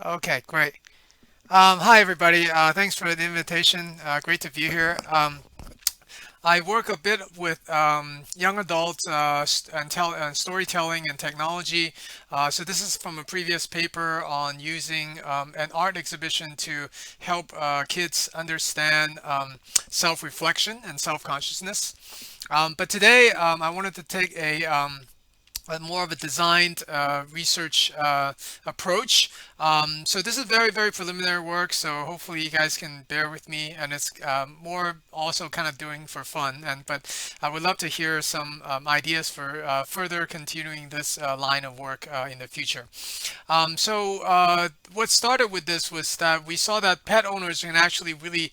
Okay, great. Hi, everybody. Thanks for the invitation. Great to be here. I work a bit with young adults and storytelling and technology. So this is from a previous paper on using an art exhibition to help kids understand self-reflection and self-consciousness. But today, I wanted to take a more of a designed research approach. So this is very, very preliminary work, so hopefully you guys can bear with me, and it's more also kind of doing for fun. But I would love to hear some ideas for further continuing this line of work in the future. What started with this was that we saw that pet owners can actually really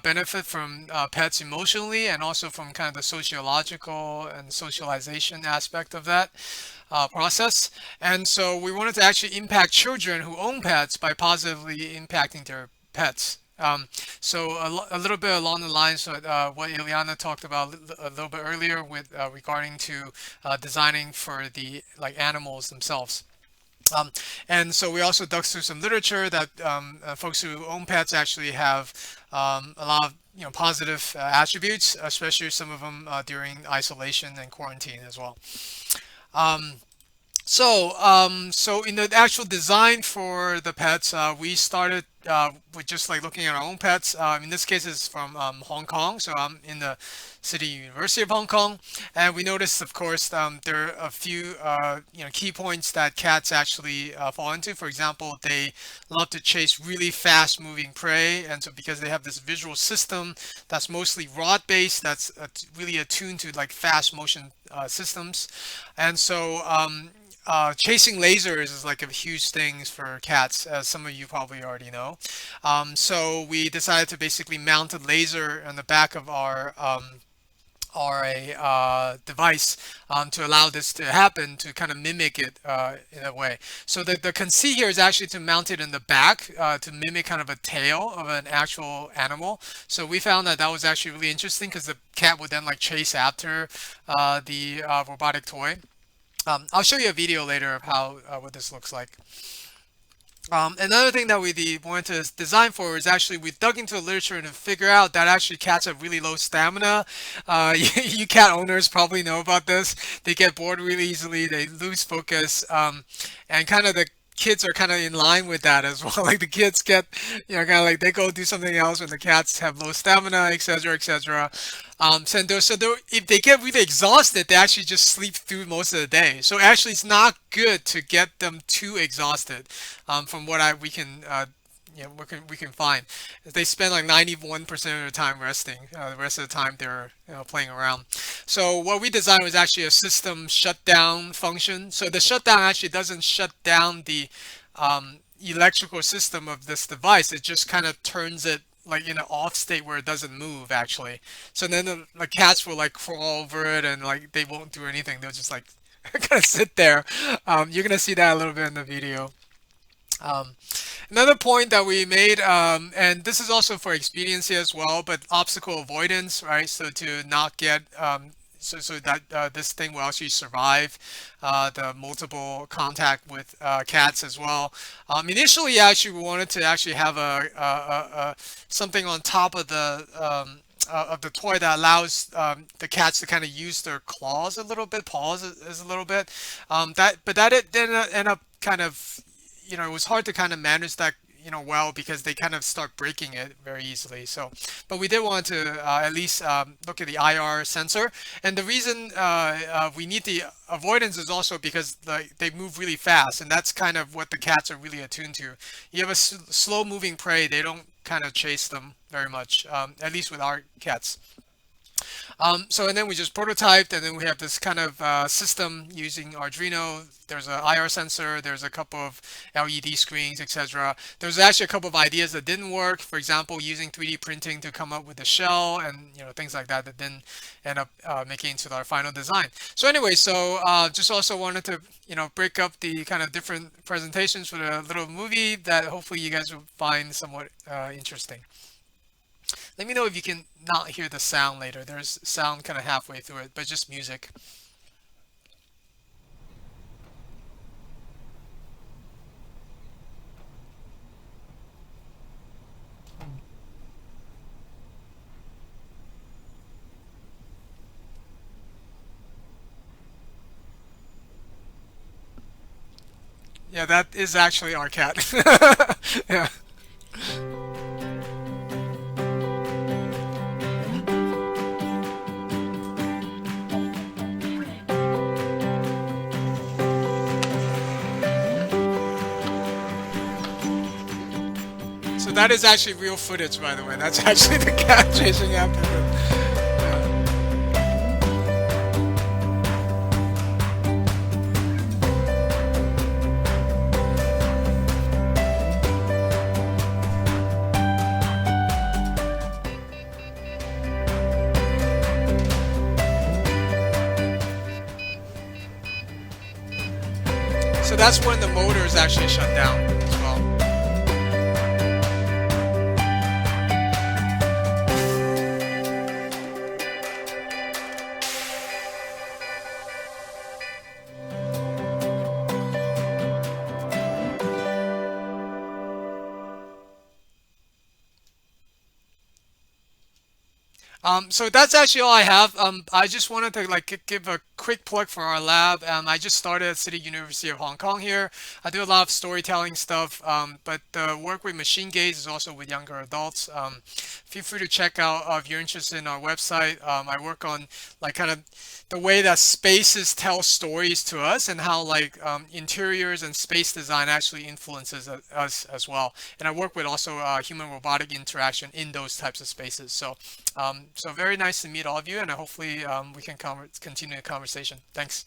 benefit from pets emotionally and also from kind of the sociological and socialization aspect of that process. And so we wanted to actually impact children who own pets by positively impacting their pets. A little bit along the lines of what Ileana talked about a little bit earlier with regarding to designing for the like animals themselves. Um, and so we also dug through some literature that folks who own pets actually have a lot of positive attributes, especially some of them during isolation and quarantine as well. Um, so in the actual design for the pets, we started with just like looking at our own pets. In this case, it's from Hong Kong. So I'm in the City University of Hong Kong, and we noticed, of course, there are a few key points that cats actually fall into. For example, they love to chase really fast-moving prey, and so because they have this visual system that's mostly rod-based, that's really attuned to like fast motion systems, and chasing lasers is like a huge thing for cats, as some of you probably already know. So we decided to basically mount a laser on the back of our device to allow this to happen to kind of mimic it in a way. So the conceit here is actually to mount it in the back to mimic kind of a tail of an actual animal. So we found that that was actually really interesting because the cat would then like chase after the robotic toy. I'll show you a video later of how what this looks like. Another thing that wanted to design for is actually we dug into the literature and to figure out that actually cats have really low stamina. You cat owners probably know about this. They get bored really easily. They lose focus, and kind of the kids are kind of in line with that as well. Like the kids get, kind of like they go do something else when the cats have low stamina, etc., etc. If they get really exhausted, they actually just sleep through most of the day. So actually, it's not good to get them too exhausted. From what I we can we can find, they spend like 91% of the time resting. The rest of the time they're playing around. So what we designed was actually a system shutdown function. So the shutdown actually doesn't shut down the electrical system of this device. It just kind of turns it like in an off state where it doesn't move actually. So then the cats will like crawl over it and like they won't do anything. They'll just like kind of sit there. You're gonna see that a little bit in the video. Um, Another point that we made, and this is also for expediency as well, but obstacle avoidance, right? So to not get, so that this thing will actually survive the multiple contact with cats as well. Initially, actually, we wanted to actually have something on top of the toy that allows the cats to kind of use their claws a little bit, paws is a little bit. That it didn't end up kind of it was hard to kind of manage that, well, because they kind of start breaking it very easily. So, but we did want to at least look at the IR sensor. And the reason we need the avoidance is also because they move really fast, and that's kind of what the cats are really attuned to. You have a slow moving prey, they don't kind of chase them very much, at least with our cats. And then we just prototyped, and then we have this kind of system using Arduino. There's an IR sensor, there's a couple of LED screens, etc. There's actually a couple of ideas that didn't work. For example, using 3D printing to come up with the shell and things like that that didn't end up making it into our final design. So anyway, just also wanted to break up the kind of different presentations for the little movie that hopefully you guys will find somewhat interesting. Let me know if you can not hear the sound later. There's sound kind of halfway through it, but just music. Yeah, that is actually our cat. Yeah. So that is actually real footage, by the way. That's actually the cat chasing after them. Yeah. So that's when the motor is actually shut down as well. So that's actually all I have. I just wanted to like give a quick plug for our lab. I just started at City University of Hong Kong here. I do a lot of storytelling stuff, but the work with machine gaze is also with younger adults. Feel free to check out if you're interested in our website. I work on like kind of the way that spaces tell stories to us and how like interiors and space design actually influences us as well. And I work with also human robotic interaction in those types of spaces. So very nice to meet all of you, and hopefully we can continue the conversation. Thanks.